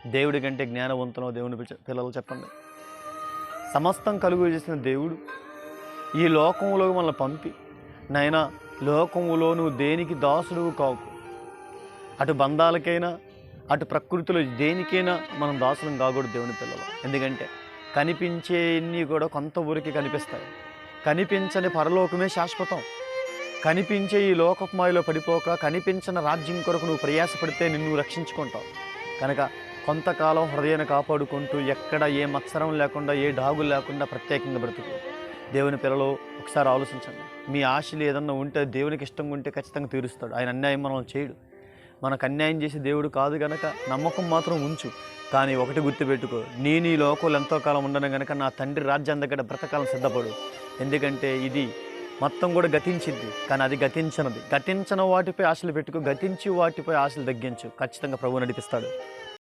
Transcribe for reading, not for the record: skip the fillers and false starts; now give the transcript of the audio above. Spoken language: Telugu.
దేవుడి కంటే జ్ఞానవంతులో దేవుని పిల్లలు చెప్పండి. సమస్తం కలుగు చేసిన దేవుడు ఈ లోకంలో మనల్ని పంపి, నాయనా లోకములో నువ్వు దేనికి దాసుడువు కాకు, అటు బంధాలకైనా అటు ప్రకృతిలో దేనికైనా మనం దాసులం కాకూడదు దేవుని పిల్లలు. ఎందుకంటే కనిపించేవన్నీ కూడా కొంత ఊరికి కనిపిస్తాయి. కనిపించని పరలోకమే శాశ్వతం. కనిపించే ఈ లోకమాయలో పడిపోక కనిపించిన రాజ్యం కొరకు నువ్వు ప్రయాసపడితే నిన్ను రక్షించుకుంటావు. కనుక కొంతకాలం హృదయాన్ని కాపాడుకుంటూ ఎక్కడ ఏ మత్సరం లేకుండా ఏ డాగులు లేకుండా ప్రత్యేకంగా బ్రతుకు. దేవుని పిల్లలు ఒకసారి ఆలోచించండి. మీ ఆశలు ఏదన్నా ఉంటే దేవునికి ఇష్టంగా ఉంటే ఖచ్చితంగా తీరుస్తాడు. ఆయన అన్యాయం మనం చేయడు. మనకు అన్యాయం చేసే దేవుడు కాదు కనుక నమ్మకం మాత్రం ఉంచు. కానీ ఒకటి గుర్తుపెట్టుకో, నేను ఈ లోకంలో ఎంతో కాలం ఉండను కనుక నా తండ్రి రాజ్యం దగ్గర బ్రతకాలను సిద్ధపడు. ఎందుకంటే ఇది మొత్తం కూడా గతించింది, కానీ అది గతించనది. గతించిన వాటిపై ఆశలు పెట్టుకో, గతించి వాటిపై ఆశలు తగ్గించు. ఖచ్చితంగా ప్రభువు నడిపిస్తాడు.